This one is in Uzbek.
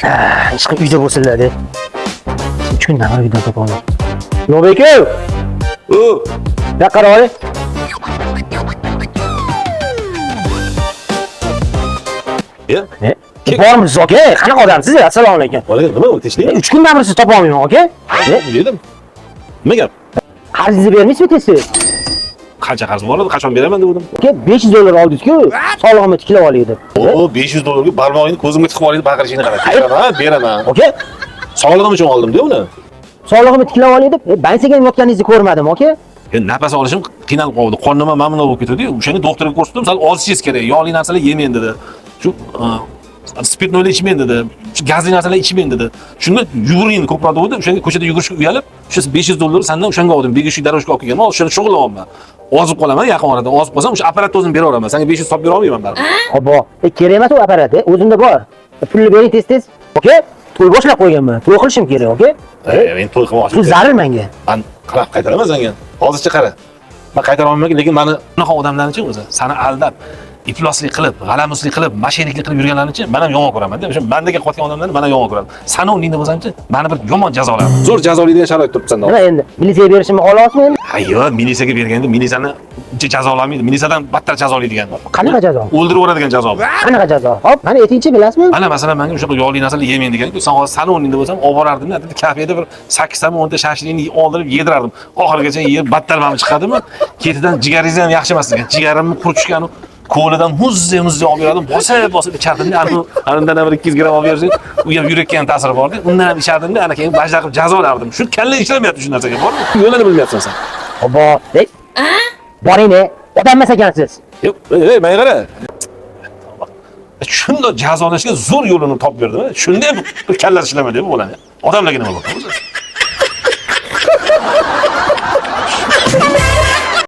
Ishqi uyda bo'lsinlar-da. 3 kundan beri uydan topolmadim. Yo'q-ku. Ya qaror. Ya? Bormisiz aka? Qanaqa odamsiz? Assalomu alaykum. Alaykum, nima bu tinchlik? 3 kundan beri sizni topa olmayman aka. Dedim. Nima gap? Qarzingizni bermaysizmi tez? Qancha qarz bor edi? Qachon beraman dedim. Aka $500 oldingiz-ku, sog'lig'imni tiklab olay deb. O $500 ga barmog'ingni ko'zimga tiqib oladi, baqirishingni qara. Beraman. Aka, Sog'lig'im uchun oldim-da uni. sog'lig'imni tiklab olay deb, bankaga ham yotganingizni ko'rmadim aka. Nafas olishim qiynalib qoldi. Qonim ham mamnun bo'lib ketdi. O'shani doktorga ko'rsatdim, sal ozishingiz kerak. Yog'li narsalar yemang dedi. Shu spirtnoyni ichmang dedi. Shu gazli narsalar ichmang dedi. Shunda yuguring ko'proq dedi. O'shanga ko'chada yugurishga uyalib, shu $500 sandan o'shanga oldim. Begishi daroshga olib kelganman. O'shani shug'ullanyapman. Ozib qolaman yaqin orada. Ozib qolsam o'sha apparatni o'zim bera olaman. Senga 500 solib bera olmayman baribir. Xo'p, kerak emas u apparat, o'zimda bor. Pulni bering tez-tez. Aka, to'y boshlab qo'yganman. To'y qilishim kerak, aka. Men to'y qilmoqchi. Bu zarur menga. Men qarab qaytaraman senga. Hozircha qara. Men qaytara olmayman, lekin meni bunaqa odamlarni-chi o'zi, seni aldab, ifloslik qilib, g'alamuslik qilib, mashinliklik qilib yurganlarni-chi, men ham yomon ko'raman-da. O'sha mendagi qotgan odamlarni men ham yomon ko'raman. Sani o'rningda bo'lsam-chi, meni bir yomon jazolar. Zo'r jazolaydigan sharoit turibsan. Nima endi? Militsiyaga berishimni xohlasizmi endi? Ha yo'q, militsiyaga berganda militsiyani jazolamaydi. Militsiyadan battar jazolaydigan. Qanaqa jazo? O'ldirib yuboradigan jazo. Qanaqa jazo? Hop, mana aytingchi, bilasizmi? Mana masalan, menga o'sha yog'li narsalar yemang degan-ku, sen hozir sani o'rningda bo'lsam, olib borardim-da, kafeda bir 8 ta 10 ta shashlikni oldirib yedirardim. Oxirigacha yeb battar ma'mi chiqadimi? Ketidan jigaringiz ham yaxshi emas ekan. Jigarimni qurishganu qo'lidan muzzi olib yuradim. Bosib ichardim-da, andan bir 200 gram olib bersang, u ham yurakka ham ta'siri bor-da. Undan ham ichardim-da, ana keyin bajda qilib jazolardim. Shu kalla ishlamayapti shu narsaga, bormi? Yo'lini bilmayapsan sen. Xo'p, boring-da. Odam emas ekansiz. Yo'q, men qara. Shunda jazolashga zo'r yo'lini topib berdim. Shunda bir kallasi ishlamadi deb bo'ladi. Odamlarga nima bo'ladi?